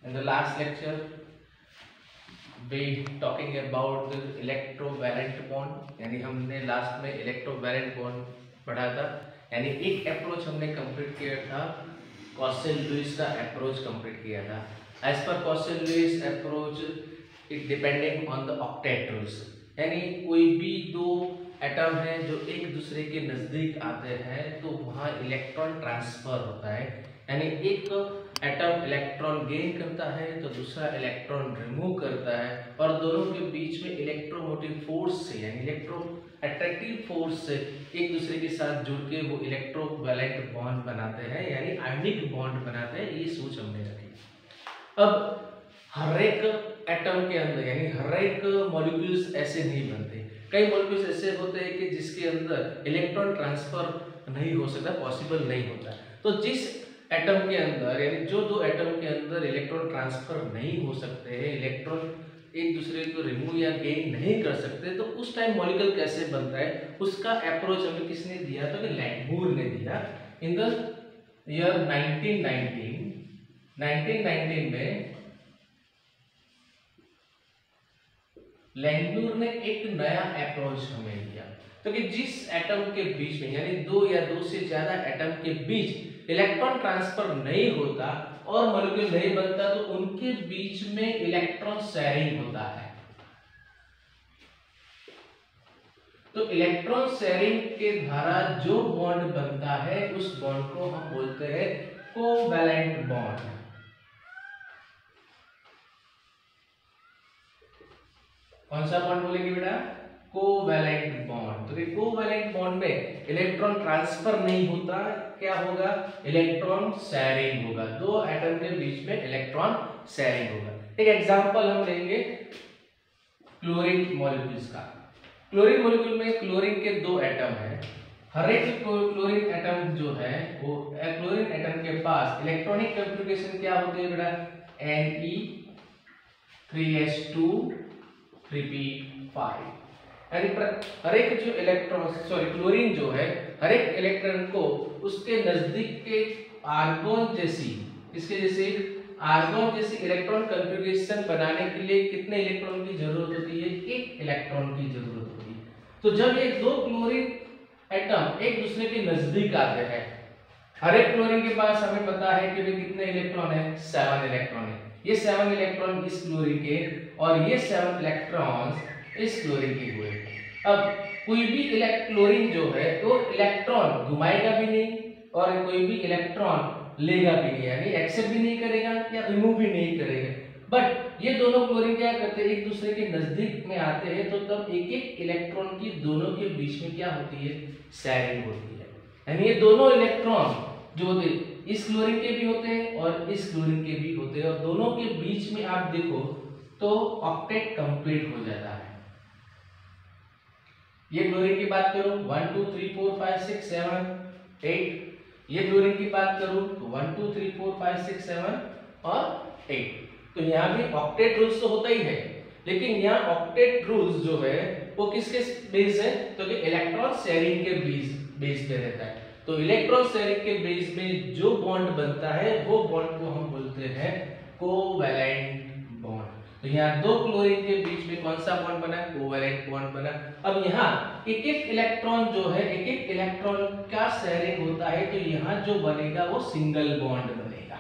In the last lecture, we talking about the electrovalent bond, यानी हमने last में electrovalent bond पढ़ा था। यानी एक अप्रोच हमने कंप्लीट किया था, कॉसेल लुईस का अप्रोच कंप्लीट किया था। As per Kossel Lewis approach it depending on the octet rules, यानी कोई भी दो एटम है जो एक दूसरे के नजदीक आते हैं तो वहाँ इलेक्ट्रॉन ट्रांसफर होता है। यानी एक एटम इलेक्ट्रॉन गेन करता है तो दूसरा इलेक्ट्रॉन रिमूव करता है, और दोनों के बीच में इलेक्ट्रोमोटिव फोर्स से यानी इलेक्ट्रो अट्रैक्टिव फोर्स से एक दूसरे के साथ जुड़ के वो इलेक्ट्रोवैलेंट बॉन्ड बनाते हैं, यानी आयनिक बॉन्ड बनाते हैं। ये सोच हमने रखी। अब हर एक एटम के अंदर यानी हर एक मॉलिक्यूल्स ऐसे नहीं बनते। कई मॉलिक्यूल्स ऐसे होते हैं कि जिसके अंदर इलेक्ट्रॉन ट्रांसफर नहीं हो सकता, पॉसिबल नहीं होता। तो जिस एटम के अंदर यानी जो दो एटम के अंदर इलेक्ट्रॉन ट्रांसफर नहीं हो सकते हैं, इलेक्ट्रॉन एक दूसरे को रिमूव या गेन नहीं कर सकते, तो उस टाइम मॉलिक्यूल कैसे बनता है उसका अप्रोच हमें किसने दिया था? कि लैंगमूर ने दिया। इन द ईयर 1919 में लैंगमूर ने एक नया अप्रोच हमें दिया। तो कि जिस एटम के बीच में यानी दो या दो से ज्यादा एटम के बीच इलेक्ट्रॉन ट्रांसफर नहीं होता और मॉलिक्यूल नहीं बनता, तो उनके बीच में इलेक्ट्रॉन शेयरिंग होता है। तो इलेक्ट्रॉन शेयरिंग के द्वारा जो बॉन्ड बनता है उस बॉन्ड को हम बोलते हैं कोवैलेंट बॉन्ड। कौन सा बॉन्ड बोलेंगे बेटा? Covalent bond. तो कोवैलेंट बॉन्ड में इलेक्ट्रॉन ट्रांसफर नहीं होता, क्या होगा? इलेक्ट्रॉन शेयरिंग होगा। दो एटम के बीच में इलेक्ट्रॉन शेयरिंग होगा। एक एग्जांपल हम लेंगे क्लोरीन मॉलिक्यूल्स का। क्लोरीन मॉलिक्यूल में क्लोरीन के दो एटम हैं। हर एक क्लोरीन एटम जो है वो क्लोरीन एटम के पास इलेक्ट्रॉनिक कॉन्फ़िगरेशन क्या होती है बेटा? Ne3s2 3p5। यानी हर एक जो इलेक्ट्रॉन क्लोरीन जो है हर एक इलेक्ट्रॉन को उसके नजदीक के आर्गोन जैसी इसके जैसे आर्गोन जैसी इलेक्ट्रॉन कॉन्फ़िगरेशन बनाने के लिए कितने इलेक्ट्रॉन की जरूरत होती है? एक इलेक्ट्रॉन की जरूरत होती है। तो जब ये दो क्लोरीन एटम एक दूसरे के नजदीक आते हैं, हर एक क्लोरीन के पास हमें पता है कि कितने इलेक्ट्रॉन है? 7 इलेक्ट्रॉन है। ये 7 इलेक्ट्रॉन इस क्लोरीन के और ये 7 इलेक्ट्रॉन्स इस क्लोरीन के हुए। अब कोई भी क्लोरीन जो है वो इलेक्ट्रॉन घुमाएगा भी नहीं और कोई भी इलेक्ट्रॉन लेगा भी नहीं, यानी एक्सेप्ट भी नहीं करेगा या रिमूव भी नहीं करेगा। बट ये दोनों क्लोरीन क्या करते हैं? एक दूसरे के नजदीक में आते हैं तो तब एक एक इलेक्ट्रॉन की दोनों के बीच में क्या होती है? शेयरिंग होती है। यानी ये दोनों इलेक्ट्रॉन जो होते हैं इस क्लोरीन के भी होते हैं और इस क्लोरीन के भी होते हैं, और दोनों के बीच में आप देखो तो ऑक्टेट कंप्लीट हो जाता है। ये क्लोरीन की बात करूं 1 2 3 4 5 6 7 8। ये क्लोरीन की बात करूं तो 1 2 3 4 5 6 7 और 8। तो यहाँ भी ऑक्टेट रूल्स तो होता ही है, लेकिन यहाँ ऑक्टेट रूल्स जो है वो किसके बेस है? तो कि इलेक्ट्रॉन शेयरिंग के बेस पे रहता है। तो इलेक्ट्रॉन शेयरिंग के बेस में जो बॉन्ड बनता है वो बॉन्ड को हम बोलते हैं कोवैलेंट बॉन्ड। तो यहाँ दो क्लोरीन के बीच में कौन सा बॉन्ड बना? कोवैलेंट बॉन्ड बना। अब यहाँ एक एक इलेक्ट्रॉन जो है एक एक इलेक्ट्रॉन का शेयरिंग होता है, तो यहाँ जो बनेगा वो सिंगल बॉन्ड बनेगा।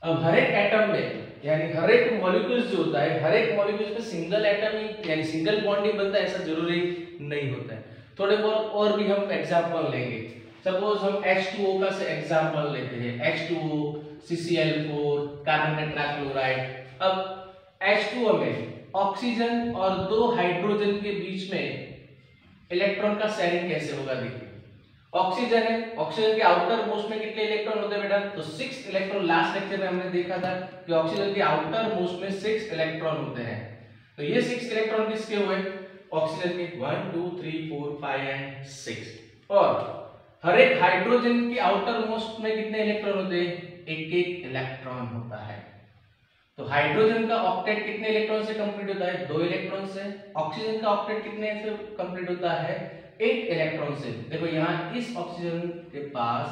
अब हर एक एटम में यानी हर एक मॉलिक्यूल्स जो होता है हर एक मॉलिक्यूल्स में सिंगल एटम ही यानी सिंगल बॉन्ड ही बनता है, ऐसा जरूरी नहीं होता है। थोड़े बहुत और भी हम एग्जांपल लेंगे। सपोज हम H2O का से एग्जांपल लेते हैं, H2O CCl4 कार्बन टेट्राक्लोराइड। अब H2O में ऑक्सीजन और दो हाइड्रोजन के बीच में इलेक्ट्रॉन का शेयरिंग कैसे होगा? देखिए ऑक्सीजन है, ऑक्सीजन के आउटर मोस्ट में कितने इलेक्ट्रॉन होते हैं बेटा? तो 6 इलेक्ट्रॉन। लास्ट लेक्चर में हमने देखा था कि ऑक्सीजन के आउटर मोस्ट में 6 इलेक्ट्रॉन होते हैं। तो ये 6 इलेक्ट्रॉन किसके हुए? ऑक्सीजन के 1 2 3 4 5 एंड 6। और हर एक हाइड्रोजन के आउटर मोस्ट में कितने इलेक्ट्रॉन होते हैं? एक एक इलेक्ट्रॉन होता है। तो हाइड्रोजन का ऑक्टेट कितने इलेक्ट्रॉन से कंप्लीट होता है? 2 इलेक्ट्रॉन से। ऑक्सीजन का ऑक्टेट कितने से कंप्लीट होता है? 8 इलेक्ट्रॉन से। देखो यहाँ इस ऑक्सीजन के पास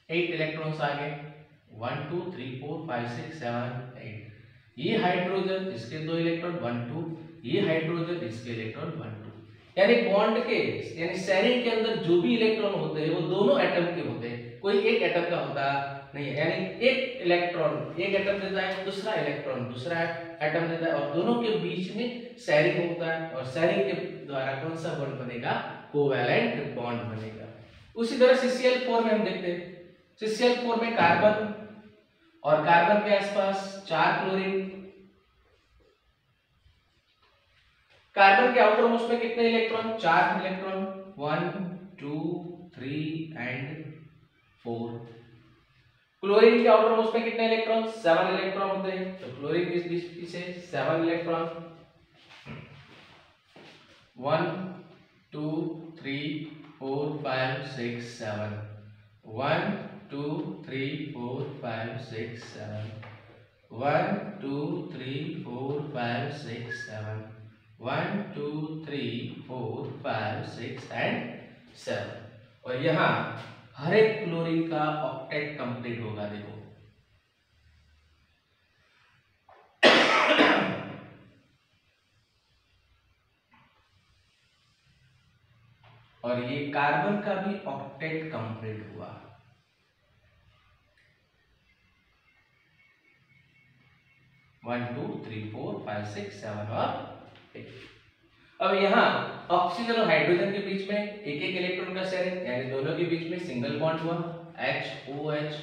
8 इलेक्ट्रॉन्स आ गए, 1 2 3 4 5 6 7 8। ये हाइड्रोजन इसके 2 इलेक्ट्रॉन 1 2, ये हाइड्रोजन इसके इलेक्ट्रॉन 1 2। यानी बॉन्ड के यानी शेयरिंग के अंदर जो भी इलेक्ट्रॉन होते हैं वो दोनों एटम के होते हैं, कोई एक एटम का होता नहीं है। यानी एक इलेक्ट्रॉन एक एटम देता है, दूसरा इलेक्ट्रॉन दूसरा एटम देता है, और दोनों के बीच में शेयरिंग होता है, और शेयरिंग के द्वारा कौन सा बॉन्ड बनेगा? कोवैलेंट बॉन्ड बनेगा। उसी तरह CCl4 में हम देखते हैं, CCl4 में कार्बन और कार्बन के आसपास 4 क्लोरीन। कार्बन के आउटर मोस्ट में कितने इलेक्ट्रॉन? 4 electron, 1 2 3 and 4। क्लोरीन के आउटर मोस्ट में कितने इलेक्ट्रॉन? 7 इलेक्ट्रॉन होते हैं। तो क्लोरीन के बीच से 7 इलेक्ट्रॉन, 1 2 3 4 5 6 7, 1 2 3 4 5 6 7, 1 2 3 4 5 6 7, 1 2 3 4 5 6 एंड 7। और यहाँ हर एक क्लोरीन का ऑक्टेट कंप्लीट होगा। देखो और ये कार्बन का भी ऑक्टेट कंप्लीट हुआ। One two three four five six seven और 8। अब यहाँ ऑक्सीजन और हाइड्रोजन के बीच में एक एक इलेक्ट्रॉन का शेयरिंग, यानी दोनों के बीच में सिंगल बॉन्ड हुआ HOH।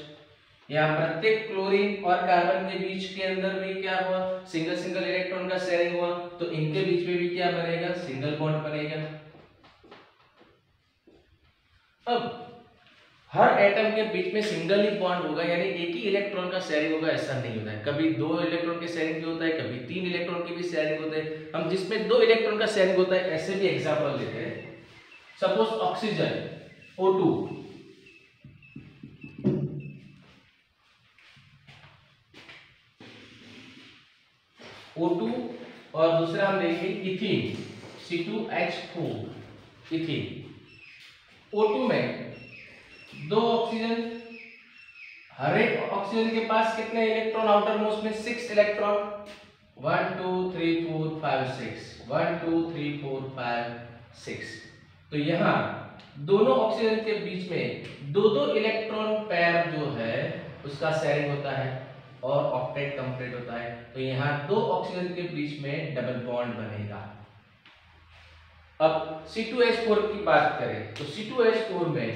यहाँ प्रत्येक क्लोरीन और कार्बन के बीच के अंदर भी क्या हुआ? सिंगल सिंगल इलेक्ट्रॉन का शेयरिंग हुआ। तो इनके बीच में भी क्या बनेगा? सिंगल बॉन्ड बनेगा। अब हर एटम के बीच में सिंगल ही बॉन्ड होगा, यानी एक ही इलेक्ट्रॉन का शेयरिंग होगा ऐसा नहीं होता है। कभी 2 इलेक्ट्रॉन के शेयरिंग भी होता है, कभी 3 इलेक्ट्रॉन के भी शेयरिंग होते हैं। हम जिसमें 2 इलेक्ट्रॉन का शेयरिंग होता है ऐसे भी एग्जांपल लेते हैं। सपोज ऑक्सीजन O2, O2 और दूसरा हम लेंगे इथीन C2H4 इथीन। O2 में 2 ऑक्सीजन, हर एक ऑक्सीजन के पास कितने इलेक्ट्रॉन? आउटर मोस्ट में 6 इलेक्ट्रॉन, 1 2 3 4 5 6, 1 2 3 4 5 6। तो यहाँ दोनों ऑक्सीजन के बीच में दो दो इलेक्ट्रॉन पेयर जो है उसका शेयरिंग होता है और ऑक्टेट कंप्लीट होता है। तो यहाँ 2 ऑक्सीजन के बीच में डबल बॉन्ड बनेगा। अब C2H4 की बात करें तो C2H4 में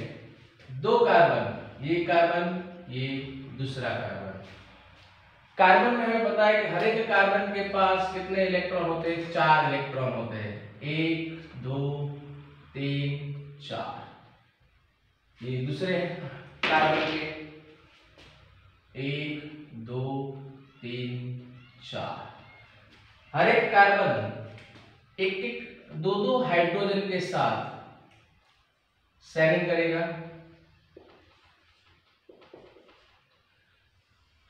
2 कार्बन, ये कार्बन ये दूसरा कार्बन। कार्बन में हमें पता है कि हर एक कार्बन के पास कितने इलेक्ट्रॉन होते हैं? 4 इलेक्ट्रॉन होते हैं, 1 2 3 4। ये दूसरे कार्बन के 1 2 3 4। हर एक कार्बन एक एक 2 हाइड्रोजन के साथ शेयरिंग करेगा।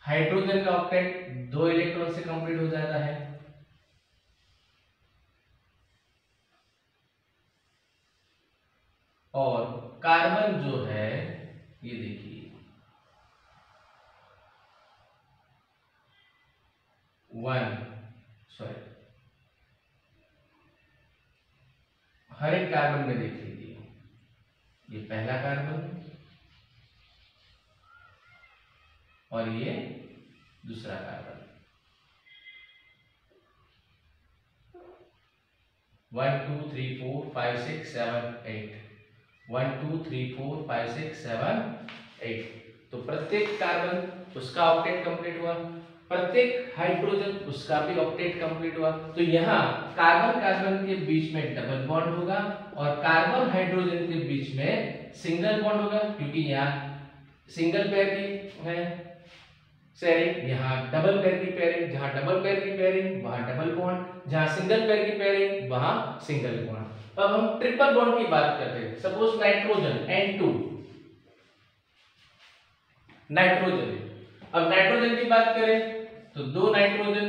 हाइड्रोजन का ऑक्टेट 2 इलेक्ट्रॉन से कंप्लीट हो जाता है। और कार्बन जो है ये देखिए 1 सॉरी हर एक कार्बन में देख लीजिए, ये पहला कार्बन और ये दूसरा कार्बन। 1 2 3 4 5 6 7 8, 1 2 3 4 5 6 7 8। तो प्रत्येक कार्बन उसका ऑक्टेट कंप्लीट हुआ, प्रत्येक हाइड्रोजन उसका भी ऑक्टेट कंप्लीट हुआ। तो यहाँ कार्बन कार्बन के बीच में डबल बॉन्ड होगा और कार्बन हाइड्रोजन के बीच में सिंगल बॉन्ड होगा, क्योंकि यहाँ सिंगल पेयर की है शेयरिंग, यहाँ डबल पेयर की पेयरिंग। जहाँ डबल पेयर की पेयरिंग वहां डबल बॉन्ड, जहाँ सिंगल पेयर की पेयरिंग वहां सिंगल बॉन्ड। अब हम ट्रिपल बॉन्ड की बात करते हैं। Suppose nitrogen N2 nitrogen. अब नाइट्रोजन की बात करें तो 2 नाइट्रोजन,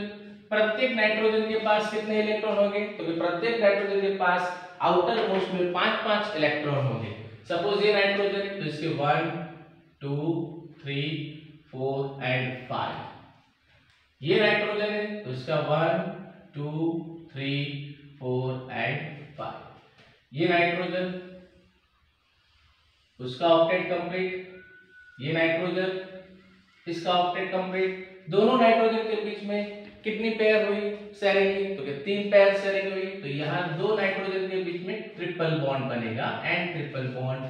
प्रत्येक नाइट्रोजन के पास कितने इलेक्ट्रॉन होंगे? तो प्रत्येक नाइट्रोजन के पास आउटर मोस्ट में 5-5 इलेक्ट्रॉन होंगे। सपोज ये नाइट्रोजन है तो इसके 1 2 3 4 एंड 5। ये नाइट्रोजन है तो इसका 1 2 3 4 एंड 5। ये नाइट्रोजन, उसका ऑक्टेट कंप्लीट। ये नाइट्रोजन, इसका ऑक्टेट कंप्लीट। दोनों नाइट्रोजन के बीच में कितनी पेयर हुई शेयरिंग की? तो क्या 3 पेयर शेयरिंग हुई। तो यहाँ 2 नाइट्रोजन के बीच में ट्रिपल बॉन्ड बनेगा, एंड ट्रिपल बॉन्ड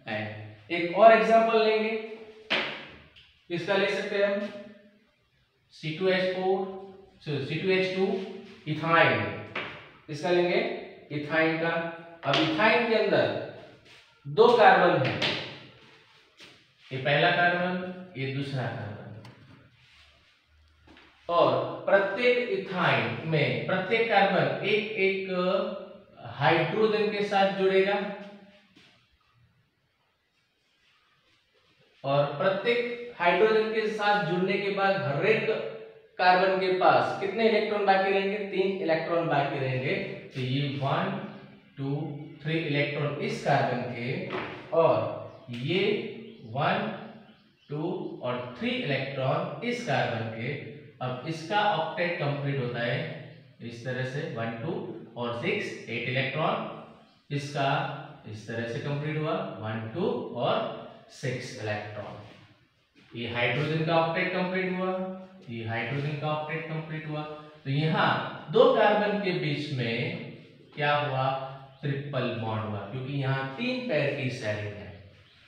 एंड। एक और एग्जांपल लेंगे, इसका ले सकते हैं हम C2H2 इथाइन। इसका लेंगे इथाइन का। अब इथाइन के अंदर 2 कार्बन है, ये पहला कार्बन, ये दूसरा कार्बन, और प्रत्येक इथाइन में प्रत्येक कार्बन एक एक हाइड्रोजन के साथ जुड़ेगा, और प्रत्येक हाइड्रोजन के साथ जुड़ने के बाद हर एक कार्बन के पास कितने इलेक्ट्रॉन बाकी रहेंगे? 3 इलेक्ट्रॉन बाकी रहेंगे। तो ये 1 2 3 इलेक्ट्रॉन इस कार्बन के, और ये 1 2 और 3 इलेक्ट्रॉन इस कार्बन के। अब इसका ऑक्टेट कंप्लीट होता है इस तरह से 1 2 और 6 8 इलेक्ट्रॉन। इसका इस तरह से कंप्लीट हुआ 1 2 और 6 इलेक्ट्रॉन। ये हाइड्रोजन का ऑक्टेट कंप्लीट हुआ, ये हाइड्रोजन का ऑक्टेट कंप्लीट हुआ। तो यहाँ 2 कार्बन के बीच में क्या हुआ? ट्रिपल बॉन्ड हुआ, क्योंकि यहाँ 3 पेयर की शेयरिंग है।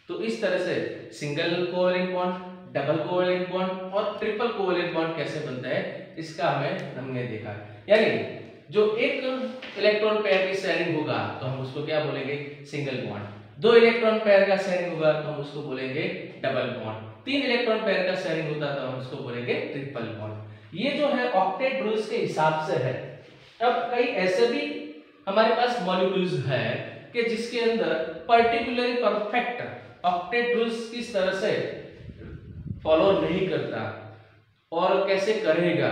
तो इस तरह से single covalent bond, double covalent bond और ट्रिपल कोवेलेंट बॉन्ड कैसे बनता है, इसका हमने देखा। यानी जो एक इलेक्ट्रॉन पेयर की शेयरिंग होगा तो हम उसको क्या बोलेंगे? Single bond. 2 इलेक्ट्रॉन पेयर का शेयरिंग होगा तो हम उसको बोलेंगे डबल बॉन्ड। 3 इलेक्ट्रॉन पेयर का शेयरिंग होता तो हम उसको बोलेंगे ट्रिपल बॉन्ड। ये जो है ऑक्टेट रूल्स के हिसाब से है। अब कई ऐसे भी हमारे पास मॉलिक्यूल्स है कि जिसके अंदर पर्टिकुलरली परफेक्ट ऑक्टेट रूल्स किस तरह से फॉलो नहीं करता और कैसे करेगा।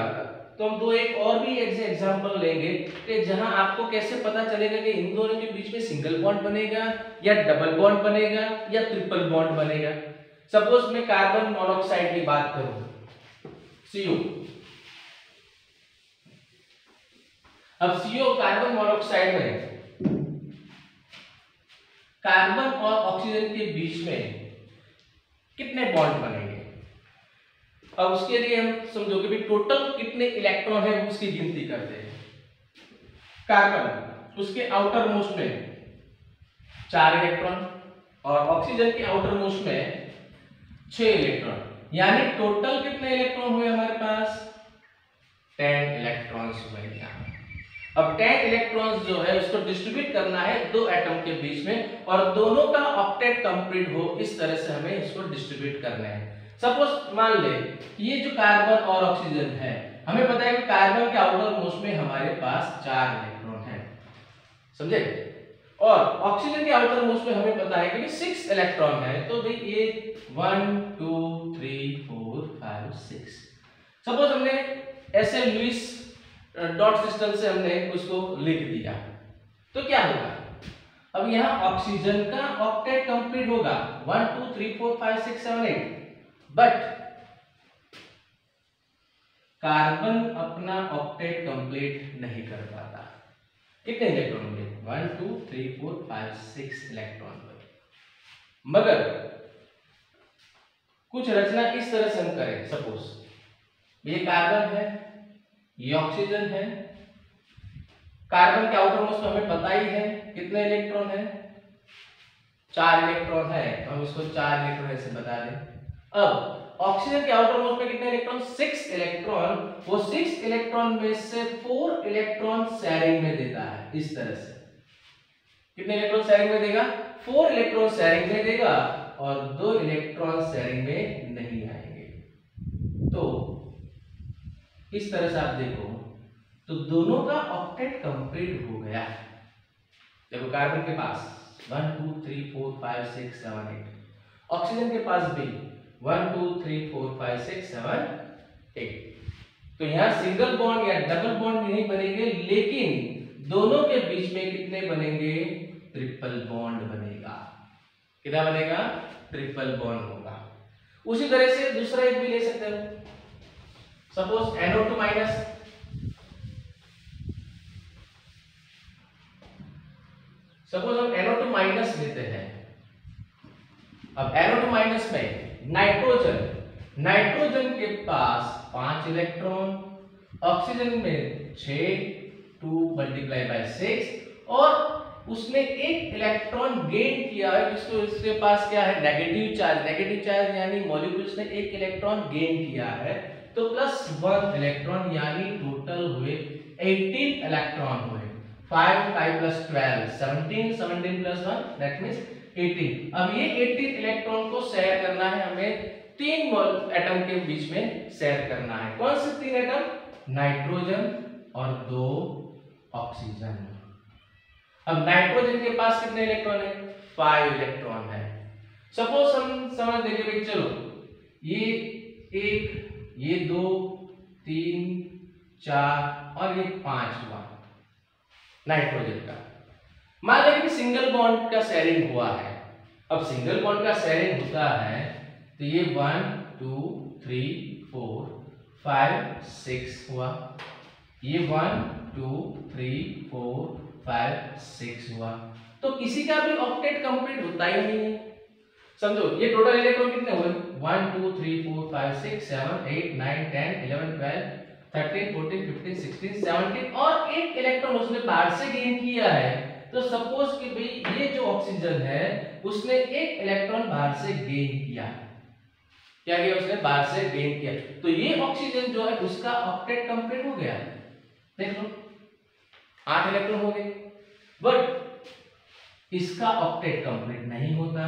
तो हम एक और भी एग्जांपल लेंगे कि जहां आपको कैसे पता चलेगा कि इन दोनों के बीच में सिंगल बॉन्ड बनेगा या डबल बॉन्ड बनेगा या ट्रिपल बॉन्ड बनेगा। सपोज मैं कार्बन मोनोऑक्साइड की बात करूं, CO। अब CO कार्बन मोनोऑक्साइड में कार्बन और ऑक्सीजन के बीच में कितने बॉन्ड बनेंगे? अब उसके लिए हम समझो कि टोटल कितने इलेक्ट्रॉन है उसकी गिनती करते हैं। कार्बन उसके आउटर मोस्ट में 4 इलेक्ट्रॉन और ऑक्सीजन के आउटर मोस्ट में 6 इलेक्ट्रॉन, यानी टोटल कितने इलेक्ट्रॉन हुए हमारे पास? 10 इलेक्ट्रॉन्स हुए यहाँ। अब 10 इलेक्ट्रॉन्स जो है उसको डिस्ट्रीब्यूट करना है 2 एटम के बीच में, और दोनों का ऑक्टेट कंप्लीट हो इस तरह से हमें इसको डिस्ट्रीब्यूट करना है। सपोज मान ले ये जो कार्बन और ऑक्सीजन है, हमें पता है कि कार्बन के आउटर मोस्ट में हमारे पास 4 इलेक्ट्रॉन है, समझे? और ऑक्सीजन के आउटर मोस्ट में हमें पता है कि 6 इलेक्ट्रॉन है। तो भाई ये 1 2 3 4 5 6। सपोज हमने ऐसे लुईस डॉट सिस्टम से हमने उसको लिख दिया तो क्या होगा? अब यहाँ ऑक्सीजन का ऑक्टेट कंप्लीट होगा 1 2 3 4 5 6 7 8, बट कार्बन अपना ऑक्टेट कंप्लीट नहीं कर पाता। कितने इलेक्ट्रॉन होंगे? 1 2 3 4 5 6 इलेक्ट्रॉन। मगर कुछ रचना इस तरह से हम करें, सपोज ये कार्बन है, ये ऑक्सीजन है। कार्बन के आउटर मोस्ट में हमें पता ही है कितने इलेक्ट्रॉन है, 4 इलेक्ट्रॉन है, तो हम इसको 4 इलेक्ट्रॉन ऐसे बता दें। अब ऑक्सीजन के आउटर मोस्ट में कितने इलेक्ट्रॉन? 6 इलेक्ट्रॉन। वो 6 इलेक्ट्रॉन में से 4 इलेक्ट्रॉन शेयरिंग में देता है इस तरह से। कितने इलेक्ट्रॉन शेयरिंग में देगा? 4 इलेक्ट्रॉन शेयरिंग में देगा और 2 इलेक्ट्रॉन शेयरिंग में नहीं आएंगे। तो इस तरह से आप देखो तो दोनों का ऑक्टेट कंप्लीट हो गया। देखो कार्बन के पास 1 2 3 4 5 6 7 8, ऑक्सीजन के पास भी 1 2 3 4 5 6 7 8। तो यहाँ सिंगल बॉन्ड या डबल बॉन्ड नहीं बनेंगे, लेकिन दोनों के बीच में कितने बनेंगे? ट्रिपल बॉन्ड बनेगा। कितना बनेगा? ट्रिपल बॉन्ड होगा। उसी तरह से दूसरा एक भी ले सकते हो, सपोज NO2 माइनस, सपोज हम NO2 माइनस लेते हैं। अब NO2 माइनस में नाइट्रोजन, नाइट्रोजन के पास 5 इलेक्ट्रॉन, ऑक्सीजन में 6, 2 मल्टीप्लाई बाय 6, और उसने एक इलेक्ट्रॉन गेन किया है, जिसको इसके पास क्या है, नेगेटिव चार्ज। नेगेटिव चार्ज यानी मॉलिक्यूल्स ने एक इलेक्ट्रॉन गेन किया है, तो +1 इलेक्ट्रॉन, यानी टोटल हुए 18 इलेक्ट्रॉन हुए। 5 5 + 12 17, 17 + 1 दैट मींस 18। अब ये 18 इलेक्ट्रॉन को शेयर करना है हमें 3 एटम के बीच में शेयर करना है। कौन से 3 एटम? नाइट्रोजन और 2 ऑक्सीजन। अब नाइट्रोजन के पास कितने इलेक्ट्रॉन है? 5 इलेक्ट्रॉन है। सपोज हम समझ देंगे भाई, चलो ये 1, ये 2, 3, 4 और ये 5 हुआ नाइट्रोजन का। मान लें कि सिंगल बॉन्ड का शेयरिंग हुआ है। अब सिंगल बॉन्ड का शेयरिंग होता है तो ये 1 2 3 4 5 6 हुआ, ये 1 2 3 4 5 6 हुआ, तो किसी का भी ऑक्टेट कंप्लीट होता ही नहीं है। समझो ये टोटल इलेक्ट्रॉन कितने हुए? 1 2 3 4 5 6 7 8 9 10 11 12 13 14 15 16 17, और एक इलेक्ट्रॉन उसने बाहर से गेन किया है। तो सपोज कि भाई ये जो ऑक्सीजन है उसने एक इलेक्ट्रॉन बाहर से गेन किया। क्या किया उसने? बाहर से गेन किया। तो ये ऑक्सीजन जो है उसका ऑक्टेट कंप्लीट हो गया। देख लो 8 इलेक्ट्रॉन हो गए, बट इसका ऑक्टेट कंप्लीट नहीं होता।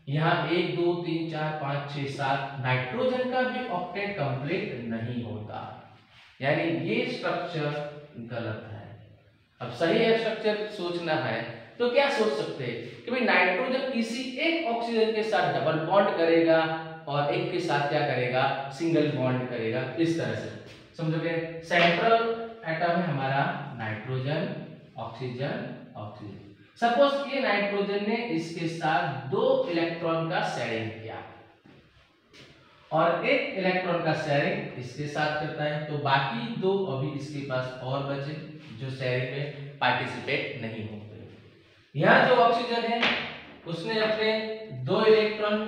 यहाँ 1 2 3 4 5 6 7 नाइट्रोजन का भी ऑक्टेट कंप्लीट नहीं होता, यानी ये स्ट्रक्चर गलत है। अब सही स्ट्रक्चर सोचना है तो क्या सोच सकते हैं कि भाई नाइट्रोजन किसी एक ऑक्सीजन के साथ डबल बॉन्ड करेगा और एक के साथ क्या करेगा? सिंगल बॉन्ड करेगा। इस तरह से समझोगे। सेंट्रल एटम है हमारा नाइट्रोजन, ऑक्सीजन, ऑक्सीजन। सपोज ये नाइट्रोजन ने इसके साथ 2 इलेक्ट्रॉन का शेयरिंग किया और एक इलेक्ट्रॉन का शेयरिंग इसके साथ करता है, तो बाकी 2 अभी इसके पास और बचे जो शेयरिंग में पार्टिसिपेट नहीं होते। यहाँ जो ऑक्सीजन है उसने अपने 2 इलेक्ट्रॉन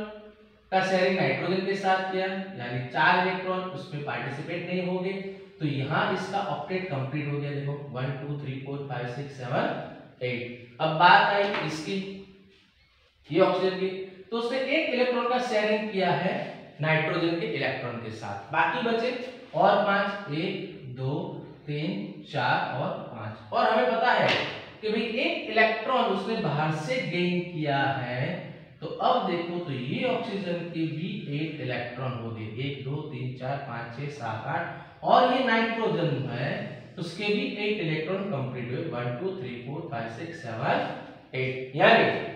का शेयरिंग नाइट्रोजन के साथ किया, यानी 4 इलेक्ट्रॉन उसमें पार्टिसिपेट नहीं होंगे, तो यहाँ इसका ऑक्टेट कंप्लीट हो गया। देखो 1 2 3 4 5 6 7 8। अब बात आई इसकी, ये ऑक्सीजन की, तो उसने एक इलेक्ट्रॉन का शेयरिंग किया है नाइट्रोजन के इलेक्ट्रॉन के साथ, बाकी बचे और 5 1 2 3 4 और 5। और हमें पता है कि भाई एक इलेक्ट्रॉन उसने बाहर से गेन किया है, तो अब देखो तो ये ऑक्सीजन के भी 8 इलेक्ट्रॉन हो गए, 1 2 3 4 5 6 7 8, और ये नाइट्रोजन है उसके भी 8 इलेक्ट्रॉन कंप्लीट हुए, 1 2 3 4 5 6 7 8। यानी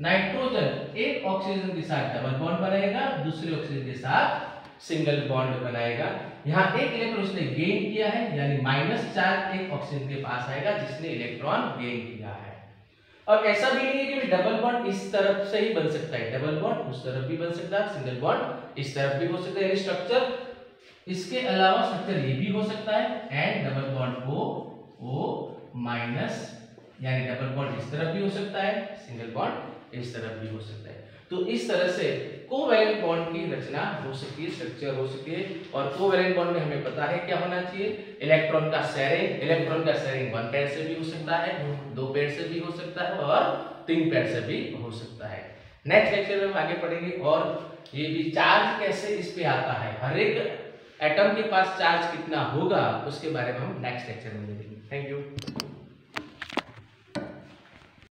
नाइट्रोजन एक ऑक्सीजन के साथ डबल बॉन्ड बनाएगा, दूसरे ऑक्सीजन के साथ सिंगल बॉन्ड बनाएगा। यहाँ एक इलेक्ट्रॉन उसने गेन किया है, यानी माइनस चार्ज एक ऑक्सीजन के पास आएगा जिसने इलेक्ट्रॉन गेन किया है। और ऐसा भी नहीं है कि डबल बॉन्ड इस तरफ से ही बन सकता है, डबल बॉन्ड उस तरफ भी बन सकता है, सिंगल बॉन्ड इस तरफ भी हो सकता है। यानी स्ट्रक्चर इसके अलावा स्ट्रक्चर ये भी हो सकता है, and double bond O minus, यानी डबल बॉन्ड इस तरफ भी हो सकता है, सिंगल बॉन्ड इस तरफ भी हो सकता है। तो इस तरह से कोवैलेंट बॉन्ड की रचना हो सकती है, स्ट्रक्चर हो सकती है। और कोवैलेंट बॉन्ड में हमें पता है क्या होना चाहिए? इलेक्ट्रॉन का शेयरिंग। इलेक्ट्रॉन का शेयरिंग 1 पेयर से भी हो सकता है, 2 पेयर से भी हो सकता है और 3 पेयर से भी हो सकता है। नेक्स्ट लेक्चर में हम आगे पढ़ेंगे और ये भी चार्ज कैसे इस पे आता है, हर एक एटम के पास चार्ज कितना होगा उसके बारे में हम नेक्स्ट लेक्चर में देखेंगे। Thank you.